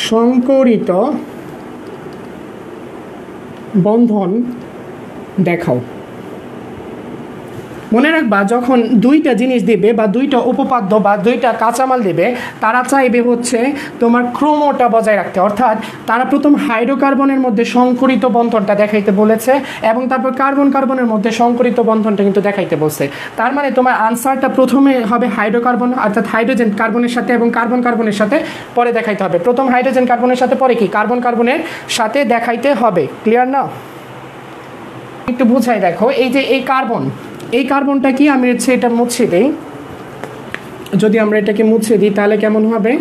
Speaker 1: সংকরিত বন্ধন দেখাও। মনে রাখবা, যখন দুইটা জিনিস দিবে বা দুইটা উপপাদ্য বা দুইটা কাঁচামাল দিবে, তারা চাইবে হচ্ছে তোমার ক্রোমোটা বজায় রাখতে, অর্থাৎ তারা প্রথম হাইড্রোকার্বনের মধ্যে সংকরিত বন্ধনটা দেখাইতে বলেছে এবং তারপর কার্বনের মধ্যে সংকরিত বন্ধনটা কিন্তু দেখাইতে বলছে। তার মানে তোমার আনসারটা প্রথমে হবে হাইড্রোকার্বন, অর্থাৎ হাইড্রোজেন কার্বনের সাথে এবং কার্বনের সাথে পরে দেখাইতে হবে। প্রথম হাইড্রোজেন কার্বনের সাথে, পরে কি কার্বনের সাথে দেখাইতে হবে। ক্লিয়ার না? একটু বুঝাই দেখো, এই যে এই কার্বনটা কি, আমি হচ্ছে এটা মুছে দিই, যদি আমরা এটাকে মুছে দিই তাহলে কেমন হবে,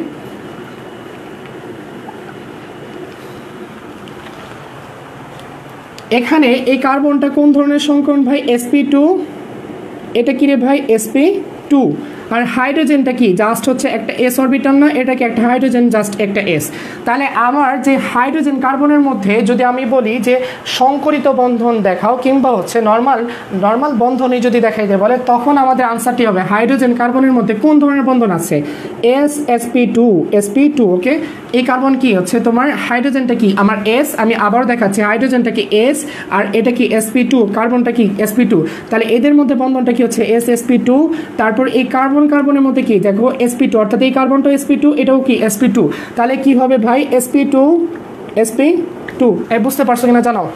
Speaker 1: এখানে এই কার্বনটা কোন ধরনের সংকরণ ভাই, sp2, এটা কি রে ভাই sp2, আর হাইড্রোজেনটা কি জাস্ট হচ্ছে একটা এস অরবিটাল না, এটা কি একটা হাইড্রোজেন জাস্ট একটা এস। তাহলে আমার যে হাইড্রোজেন কার্বনের মধ্যে যদি আমি বলি যে সংকরিত বন্ধন দেখাও কিংবা হচ্ছে নর্মাল বন্ধনই যদি দেখাইতে বলে, তখন আমাদের আনসারটি হবে হাইড্রোজেন কার্বনের মধ্যে কোন ধরনের বন্ধন আছে, sp2, ওকে। এই কার্বন কি হচ্ছে তোমার, হাইড্রোজেনটা কি আমার এস, আমি আবারও দেখাচ্ছি, হাইড্রোজেনটা কি এস আর এটা কি sp2, কার্বনটা কি sp2। তাহলে এদের মধ্যে বন্ধনটা কি হচ্ছে sp2। তারপর এই কার্বনের মধ্যে কি দেখো sp2, অর্থাৎ এই কার্বনটা sp2, এটাও কি sp2। তাহলে কি হবে ভাই sp2, বুঝতে পারছো কিনা জানাও।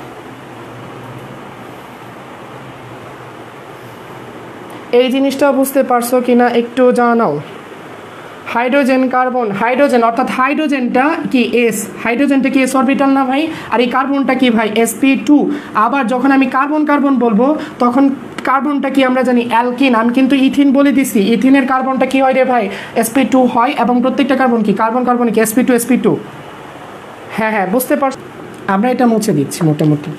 Speaker 1: এই জিনিসটা বুঝতে পারছো কিনা একটু জানাও। হাইড্রোজেন অর্থাৎ হাইড্রোজেনটা কি হাইড্রোজেনটা কি এস অরবিটাল না ভাই, আর এই কার্বনটা কি ভাই sp2। আবার যখন আমি কার্বন বলবো, তখন কার্বনটা কি আমরা জানি অ্যালকিন, আমি কিন্তু ইথিন বলে দিছি, ইথিনের কার্বনটা কি হয় রে ভাই sp2 হয়, এবং প্রত্যেকটা কার্বন কি কি sp2। হ্যাঁ বুঝতে পারছো। আমরা এটা মুছে দিচ্ছি মোটামুটি।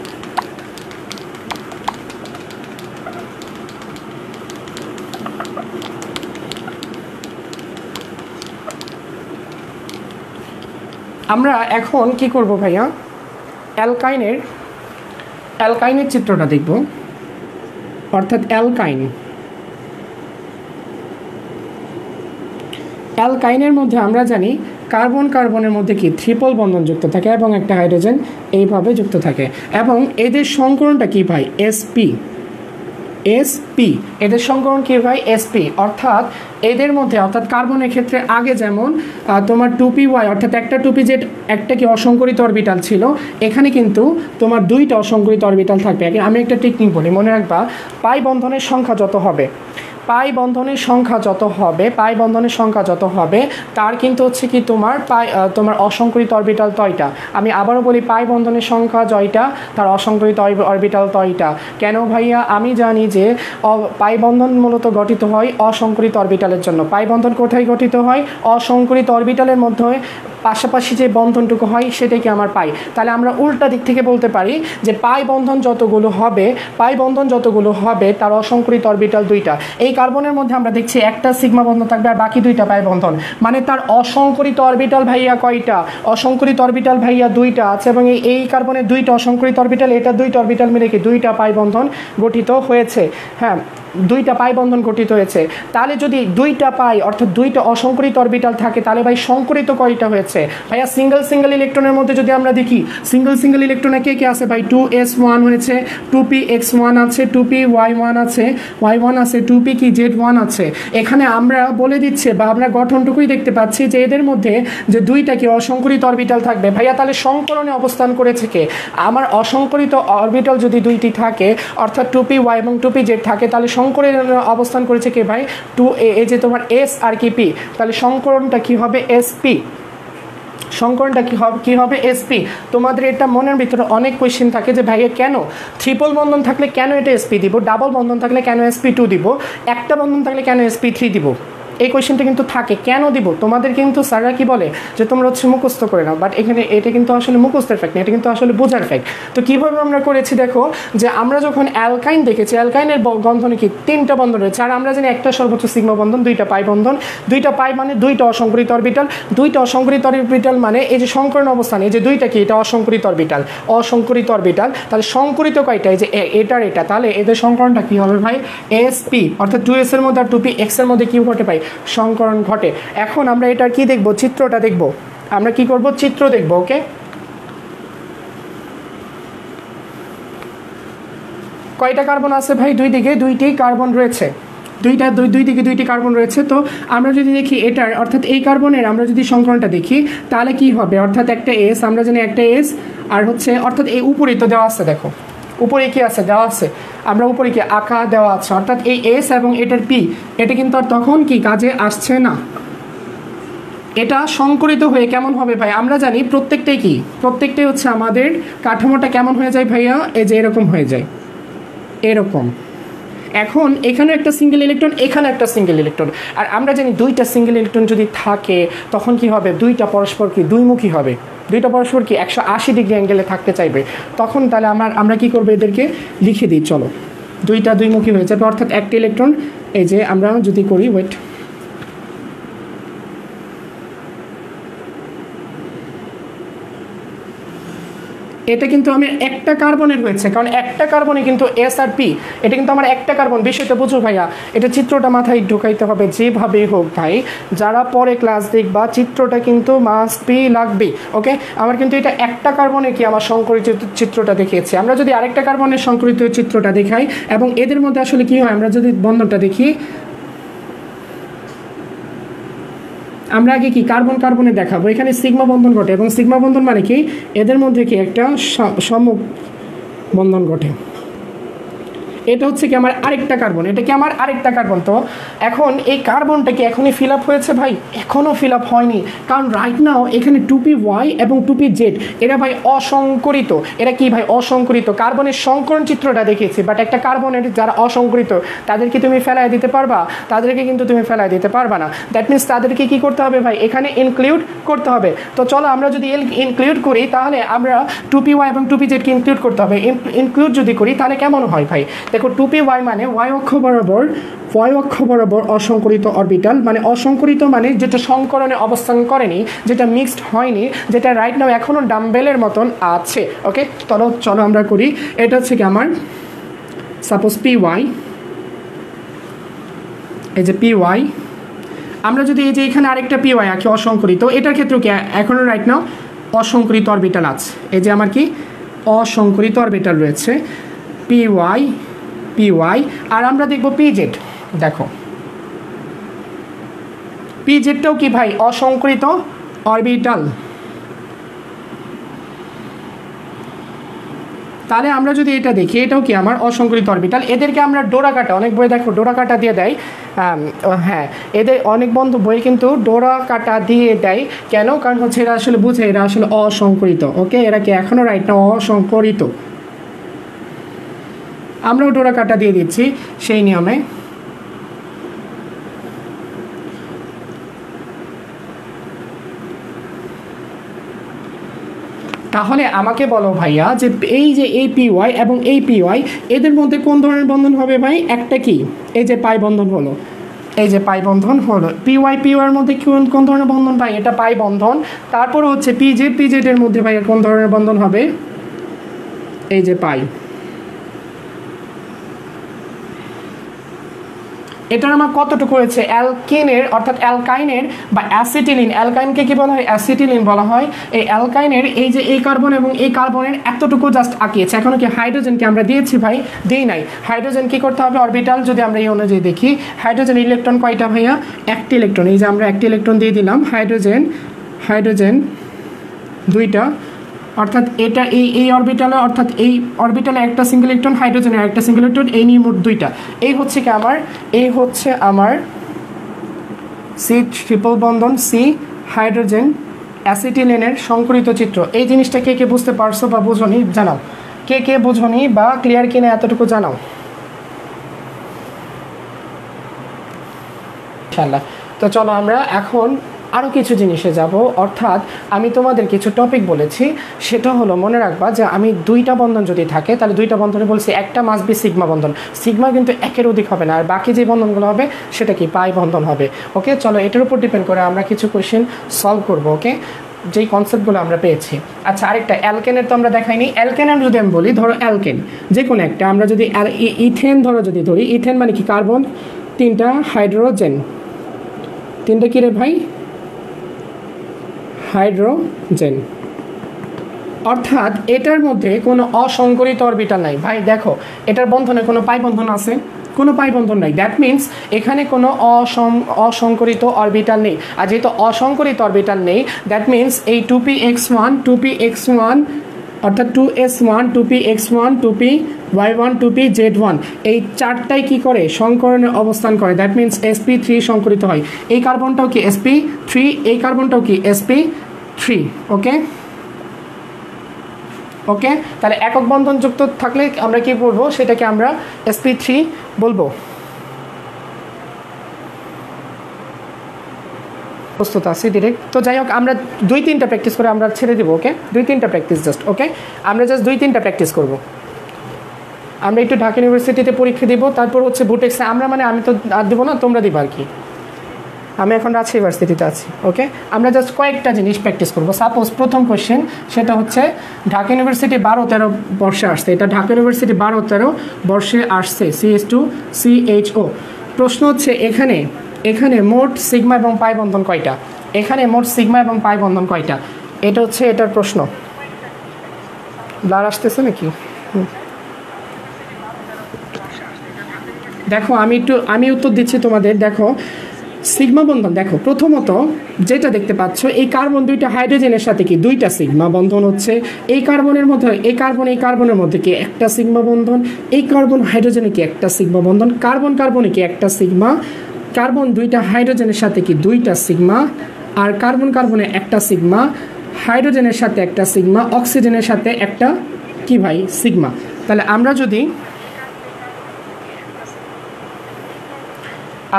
Speaker 1: আমরা এখন কি করব ভাইয়া, অ্যালকাইনের চিত্রটা দেখব, অর্থাৎ অ্যালকাইনের মধ্যে আমরা জানি কার্বনের মধ্যে কি ট্রিপল বন্ধন যুক্ত থাকে এবং একটা হাইড্রোজেন এইভাবে যুক্ত থাকে, এবং এদের সংকরণটা কি ভাই sp, এদের সংকরণ কি ভাই sp। অর্থাৎ এদের মধ্যে, অর্থাৎ কার্বনের ক্ষেত্রে আগে যেমন তোমার 2py, অর্থাৎ একটা 2pz একটা কি অসংকরিত অরবিটাল ছিল, এখানে কিন্তু তোমার দুইটা অসংকরিত অরবিটাল থাকবে। আমি একটা টেকনিক বলি, মনে রাখবা, পাই বন্ধনের সংখ্যা যত হবে, পাই বন্ধনের সংখ্যা যত হবে তার কিন্তু হচ্ছে কি তোমার অসংকরিত অরবিটাল তয়টা। আমি আবারও বলি, পাই বন্ধনের সংখ্যা জয়টা, তার অসংকরিত অরবিটাল তয়টা। কেন ভাইয়া? আমি জানি যে পাই বন্ধন মূলত গঠিত হয় অসংকরিত অরবিটালের জন্য। পাই বন্ধন কোথায় গঠিত হয়? অসংকরিত অরবিটালের মধ্যে পাশাপাশি যে বন্ধনটুকু হয় সেটাই কি আমার পাই। তাহলে আমরা উল্টা দিক থেকে বলতে পারি যে পাই বন্ধন যতগুলো হবে তার অসংকরিত অরবিটাল দুইটা। এই কার্বনের মধ্যে আমরা দেখছি একটা সিগমা বন্ধন থাকবে আর বাকি দুইটা পাই বন্ধন, মানে তার অসংকরিত অরবিটাল ভাইয়া কয়টা? অসংকরিত অরবিটাল ভাইয়া দুইটা আছে, এবং এই কার্বনের দুইটা অসংকরিত অরবিটাল, এটা দুইটা অরবিটাল মিলে কি দুইটা পাই বন্ধন গঠিত হয়েছে। হ্যাঁ, দুইটা পাই বন্ধন গঠিত হয়েছে। তাহলে যদি দুইটা পাই অর্থাৎ দুইটা অসংকরিত অরবিটাল থাকে, তাহলে ভাই সংকরিত কয়টা হয়েছে ভাইয়া? সিঙ্গেল ইলেকট্রনের মধ্যে যদি আমরা দেখি, সিঙ্গেল ইলেকট্রনে কে আছে ভাই? 2s1 হয়েছে, 2px1 আছে, 2py1 আছে, y1 আছে, 2p কি z1 আছে। এখানে আমরা বলে দিচ্ছে বা আমরা গঠনটুকুই দেখতে পাচ্ছি যে এদের মধ্যে যে দুইটা কি অসংকরিত অরবিটাল থাকবে ভাইয়া। তাহলে সংকরণে অবস্থান করেছে কে? আমার অসংকরিত অরবিটাল যদি দুইটি থাকে অর্থাৎ 2py এবং 2pz থাকে, তাহলে সংকরণে অবস্থান করেছে কে ভাই? 2a, এই যে তোমার s আর কি p, তাহলে সংকরণটা কি হবে? sp। সংকরণটা কি হবে? sp। তোমাদের এটা মনের ভিতরে অনেক কোয়েশ্চেন থাকে যে ভাইয়া কেন ট্রিপল বন্ধন থাকলে কেন এটা sp দিব, ডাবল বন্ধন থাকলে কেন sp2 দিব, একটা বন্ধন থাকলে কেন sp3 দিব। এই কোয়েশ্চেনটা কিন্তু থাকে, কেন দিব? তোমাদের কিন্তু স্যাররা কি বলে যে তোমরা হচ্ছে মুখস্থ করে নাও, বাট এখানে এটা কিন্তু আসলে মুখস্থের ফ্যাক্ট না, এটা কিন্তু আসলে বোঝার ফ্যাক্ট। তো কীভাবে আমরা করেছি দেখো, যে আমরা যখন অ্যালকাইন দেখেছি, অ্যালকাইনের বন্ধনে কি তিনটা বন্ধন রয়েছে, আর আমরা জানি একটা সর্বোচ্চ সিগমা বন্ধন, দুইটা পাই বন্ধন। দুইটা পাই মানে দুইটা অসংকরিত অরবিটাল, দুইটা অসংকরিত অরবিটাল মানে এই যে সংকরণ অবস্থান, এই যে দুইটা কি এটা অসংকরিত অরবিটাল, তাহলে সংকরিত কয়টা? এই যে এটা, তাহলে এদের সংকরণটা কি হবে ভাই? sp, অর্থাৎ 2s এর মধ্যে আর 2px এর মধ্যে কি ঘটে ভাই? সংকরণ ঘটে। এখন আমরা এটার কি দেখব? চিত্রটা দেখব। আমরা কি করব? চিত্র দেখব। ওকে, কয়টা কার্বন আছে ভাই? দুই দিকে দুইটি কার্বন রয়েছে, দুই দিকে দুইটি কার্বন রয়েছে। তো আমরা যদি দেখি এটার অর্থাৎ এই কার্বনের আমরা যদি সংকরণটা দেখি তাহলে কি হবে? অর্থাৎ একটা s, আমরা জানি একটা s, আর হচ্ছে অর্থাৎ এই উপরে তো দেওয়া আছে, দেখো উপরে কি আছে? দেওয়া আছে, আমরা উপরে কি আঁকা দেওয়া আছে, অর্থাৎ এই s এবং এটার p, এটা কিন্তু আর তখন কি কাজে আসছে না। এটা সংকরিত হয়ে কেমন হবে ভাই? আমরা জানি প্রত্যেকটাই হচ্ছে আমাদের কাঠামোটা কেমন হয়ে যায় ভাইয়া? এই যে এরকম হয়ে যায়, এরকম। এখন এখানে একটা সিঙ্গেল ইলেকট্রন, এখানে একটা সিঙ্গেল ইলেকট্রন, আর আমরা জানি দুইটা সিঙ্গেল ইলেকট্রন যদি থাকে তখন কি হবে? দুইটা পরস্পর কি দুইমুখী হবে, দুইটা পরস্পর কি 180 ডিগ্রি অ্যাঙ্গেলে থাকতে চাইবে। তখন তাহলে আমরা কি করবো? এদেরকে লিখে দিই, চলো। দুইটা দুইমুখী হয়ে যাবে, অর্থাৎ একটা ইলেকট্রন, এই যে আমরা যদি করি, ওয়েট, এটা কিন্তু আমি একটা কার্বনের হয়েছে, কারণ একটা কার্বনে কিন্তু s আর p, এটা কিন্তু আমার একটা কার্বন। বিষয়টা বুঝো ভাইয়া, এটা চিত্রটা মাথায় ঢোকাইতে হবে যেভাবেই হোক ভাই। যারা পরে ক্লাস দেখবা চিত্রটা কিন্তু মাস্ট বি লাগবে। ওকে, আমার কিন্তু এটা একটা কার্বনে কি আমার সংকরিত চিত্রটা দেখিয়েছে। আমরা যদি আরেকটা কার্বনের সংকরিত চিত্রটা দেখাই এবং এদের মধ্যে আসলে কি হয়, আমরা যদি বন্ধনটা দেখি, আমরা আগে কি কার্বনে দেখাবো, এখানে সিগমা বন্ধন ঘটে, এবং সিগমা বন্ধন মানে কি? এদের মধ্যে কি একটা সম্মুখ বন্ধন ঘটে। এটা হচ্ছে কি আমার আরেকটা কার্বন, এটা কি আমার আরেকটা কার্বন। তো এখন এই কার্বনটা কি এখনই ফিল আপ হয়েছে ভাই? এখনও ফিল আপ হয়নি, কারণ রাইট নাও এখানে 2py এবং 2pz এরা ভাই অসংকরিত। এরা কি ভাই? অসংকরিত। কার্বনের সংকরণ চিত্রটা দেখিয়েছি, বাট একটা কার্বনের যারা অসংকরিত তাদেরকে তুমি ফেলায় দিতে পারবা? তাদেরকে কিন্তু তুমি ফেলায় দিতে পারবা না। দ্যাট মিনস তাদেরকে কি করতে হবে ভাই? এখানে ইনক্লুড করতে হবে। তো চলো আমরা যদি ইনক্লুড করি তাহলে আমরা 2py এবং 2pz কে ইনক্লুড করতে হবে। ইনক্লুড যদি করি তাহলে কেমন হয় ভাই? দেখো 2py মানে y অক্ষ বরাবর অসংকরিত অরবিটাল, মানে অসংকরিত মানে যেটা সংকরণে অবস্থান করেনি, যেটা মিক্সড হয়নি, যেটা রাইট নাও এখনও ডাম্বেলের মতন আছে। ওকে, চলো আমরা করি। এটা হচ্ছে কি আমার সাপোজ py, এই যে py, আমরা যদি এই যে এখানে আরেকটা py আঁকি অসংকরিত, এটার ক্ষেত্রেও কি এখনও রাইট নাও অসংকরিত অরবিটাল আছে। এই যে আমার কি অসংকরিত অরবিটাল রয়েছে py, আর আমরা দেখব pz। দেখো pzটাও কি ভাই? অসংকরিত অরবিটাল। তাহলে আমরা যদি এটা দেখি, এটাও কি আমার অসংকরিত অরবিটাল। এদেরকে আমরা ডোরা কাটা, অনেক বই দেখো ডোরা কাটা দিয়ে দেয়। হ্যাঁ, এদের অনেক বন্ধু বই কিন্তু ডোরা কাটা দিয়ে দেয়। কেন? কারণ হচ্ছে এরা আসলে বুঝে এরা আসলে অসংকরিত। ওকে, এরা কি এখনও রাইট না? অসংকরিত। আমরাও ডোরা কাটা দিয়ে দিচ্ছি সেই নিয়মে। তাহলে আমাকে বলো ভাইয়া যে এই যে এই পিওয়াই এবং এই পিওয়াই এদের মধ্যে কোন ধরনের বন্ধন হবে ভাই? একটা কি, এই যে পাই বন্ধন হলো, এই যে পাই বন্ধন হলো। পিওয়াই পিওয়াইয়ের মধ্যে কোন ধরনের বন্ধন ভাই? এটা পাই বন্ধন। তারপর হচ্ছে পিজেড পিজেডের মধ্যে ভাই কোন ধরনের বন্ধন হবে? এই যে পাই। এটার আমার কতটুকু হয়েছে? অ্যালকেনের অর্থাৎ অ্যালকাইনের বা অ্যাসিটিলিন, অ্যালকাইনকে কি বলা হয়? অ্যাসিটিলিন বলা হয়। এই অ্যালকাইনের এই যে এই কার্বন এবং এই কার্বনের এতটুকু জাস্ট আঁকিয়েছে। এখনও কি হাইড্রোজেনকে আমরা দিয়েছি ভাই? দিই নাই। হাইড্রোজেন কি করতে হবে? অরবিটাল যদি আমরা এই অনুযায়ী দেখি, হাইড্রোজেন ইলেকট্রন কয়টা ভাইয়া? একটি ইলেকট্রন। এই যে আমরা একটি ইলেকট্রন দিয়ে দিলাম। হাইড্রোজেন দুইটা, অর্থাৎ এটা এই অরবিটালে, অর্থাৎ এই অরবিটালে একটা সিঙ্গেল ইলেকট্রন, হাইড্রোজেনের একটা সিঙ্গেল ইলেকট্রন, এই নিয়ে মোট দুইটা। এই হচ্ছে আমার সি ট্রিপল বন্ধন, সি হাইড্রোজেন অ্যাসিটিলিনের সংকরিত চিত্র। এই জিনিসটা কে কে বুঝতে পারছো বা বোঝনি জানাও। কে কে বোঝনি বা ক্লিয়ার কিনা এতটুকু জানাও ইনশাআল্লাহ। তো চলো আমরা এখন আরও কিছু জিনিসে যাব। অর্থাৎ আমি তোমাদের কিছু টপিক বলেছি, সেটা হলো মনে রাখবা যে আমি দুইটা বন্ধন যদি থাকে তাহলে দুইটা বন্ধনে বলছি একটা must be sigma Bandhan. Sigma কিন্তু একের অধিক হবে না, আর বাকি যে বন্ধনগুলো হবে সেটা কি পাই বন্ধন হবে। ওকে, চলো এটার উপর ডিপেন্ড করে আমরা কিছু কোয়েশ্চেন সলভ করব। ওকে, যেই কনসেপ্টগুলো আমরা পেয়েছি। আচ্ছা, আরেকটা অ্যালকেনের তো আমরা দেখাইনি। অ্যালকেনের যদি আমি বলি, ধরো অ্যালকেন যে কোনো একটা, আমরা যদি ইথেন যদি ধরি, ইথেন মানে কি? কার্বন তিনটা, হাইড্রোজেন তিনটা, কি রে ভাই? হাইড্রোজেন। অর্থাৎ এটার মধ্যে কোনো অসংকরিত অরবিটাল নাই ভাই। দেখো এটার বন্ধনে কোনো পাই বন্ধন আছে? কোনো পাই বন্ধন নাই। দ্যাট মিন্স এখানে কোনো অসংকরিত অরবিটাল নেই। আর যেহেতু অসংকরিত অরবিটাল নেই, দ্যাট মিন্স এই 2px1 অর্থাৎ 2s1 2px1 2py1 2pz1 এই চারটাই কি করে? সংকরণে অবস্থান করে। দ্যাট মিন্স sp3 সংকরিত হয়। এই কার্বনটাও কি sp3, এই কার্বনটাও কি sp3। ওকে ওকে, তাহলে একক বন্ধন যুক্ত থাকলে আমরা কি বলবো? সেটাকে আমরা sp3 বলবো। প্রস্তুত আছি ডিরেক্ট। তো যাই হোক, আমরা 2-3টা প্র্যাকটিস করে আমরা ছেড়ে দেবো। ওকে, 2-3টা প্র্যাকটিস জাস্ট। ওকে, আমরা জাস্ট 2-3টা প্র্যাকটিস করব। আমরা একটু ঢাকা ইউনিভার্সিটিতে পরীক্ষা দিব, তারপর হচ্ছে বুটেক্সে আমরা, মানে আমি তো আর দেবো না, তোমরা দিবা আর কি। আমি এখন রাজশাহী ইউনিভার্সিটিতে আছি। ওকে, আমরা জাস্ট কয়েকটা জিনিস প্র্যাকটিস করবো। সাপোজ প্রথম কোয়েশ্চেন, সেটা হচ্ছে ঢাকা ইউনিভার্সিটি 12-13 বর্ষে আসছে। এটা ঢাকা ইউনিভার্সিটি 12-13 বর্ষে আসছে CH2CHO। প্রশ্ন হচ্ছে এখানে মোট সিগমা এবং পাই বন্ধন কয়টা? এখানে মোট সিগমা এবং পাই বন্ধন কয়টা? এটা হচ্ছে এটার প্রশ্ন। ব্লার আসতেছে নাকি? দেখো আমি উত্তর দিচ্ছি তোমাদের। দেখো সিগমা বন্ধন, দেখো প্রথমত যেটা দেখতে পাচ্ছ, এই কার্বন দুইটা হাইড্রোজেনের সাথে কি দুইটা সিগমা বন্ধন হচ্ছে। এই কার্বনের মধ্যে এই কার্বনের মধ্যে কি একটা সিগমা বন্ধন। এই কার্বন হাইড্রোজেনে কি একটা সিগমা বন্ধন। কার্বনে কি একটা সিগমা। কার্বন দুইটা হাইড্রোজেনের সাথে কি দুইটা সিগমা। আর কার্বনে একটা সিগমা, হাইড্রোজেনের সাথে একটা সিগমা, অক্সিজেনের সাথে একটা কি ভাই? সিগমা। তাহলে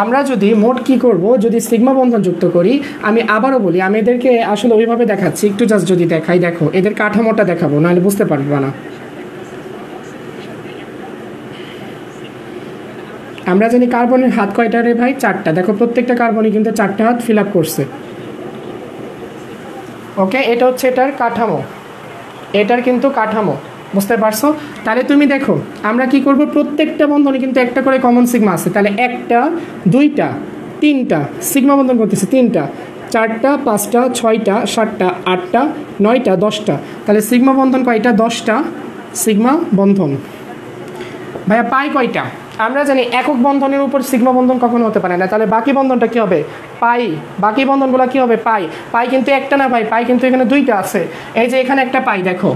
Speaker 1: আমরা যদি মোট কি করব, যদি সিগমা বন্ধন যুক্ত করি, আমি আবারও বলি, আমি এদেরকে আসলে ওইভাবে দেখাচ্ছি, একটু জাস্ট যদি দেখাই, দেখো এদের কাঠামোটা দেখাবো, নাহলে বুঝতে পারবে না। আমরা জানি কার্বনের হাত কয়টা রে ভাই? 4টা। দেখো প্রত্যেকটা কার্বনই কিন্তু 4টা হাত ফিল আপ করছে। ওকে, এটা হচ্ছে এটার কাঠামো, এটার কিন্তু কাঠামো, বুঝতে পারছো? তাহলে তুমি দেখো আমরা কি করব, প্রত্যেকটা বন্ধনে কিন্তু একটা করে কমন সিগমা আছে। তাহলে 1টা 2টা 3টা সিগমা বন্ধন করতেছে, 3টা 4টা 5টা 6টা 7টা 8টা 9টা 10টা। তাহলে সিগমা বন্ধন কয়টা? 10টা সিগমা বন্ধন। ভাইয়া পাই কয়টা? আমরা জানি একক বন্ধনের উপর সিগমা বন্ধন কখনো হতে পারে না। তাহলে বাকি বন্ধনটা কি হবে? পাই। বাকি বন্ধনগুলো কি হবে? পাই। পাই কিন্তু একটা না ভাই, পাই কিন্তু এখানে 2টা আছে। এই যে এখানে একটা পাই, দেখো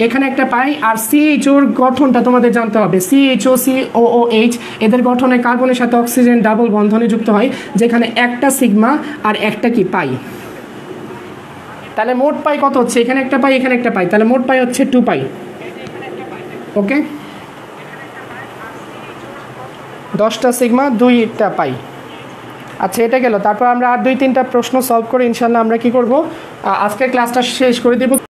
Speaker 1: এখানে একটা পাই। আর সিএইচওর গঠনটা তোমাদের জানতে হবে। সিএইচও সিওওএইচ এদের গঠনে কার্বনের সাথে অক্সিজেন ডাবল বন্ধনে যুক্ত হয়, যেখানে একটা সিগমা আর একটা কি পাই। তাহলে মোট পাই কত হচ্ছে? এখানে একটা পাই, এখানে একটা পাই, তাহলে মোট পাই হচ্ছে 2 পাই। ওকে, 10টা সিগমা 2টা পাই। আচ্ছা, এটা গেল। তারপর আমরা আর 2-3টা প্রশ্ন সলভ করে ইনশাল্লাহ আমরা কি করব, আজকের ক্লাসটা শেষ করে দেব।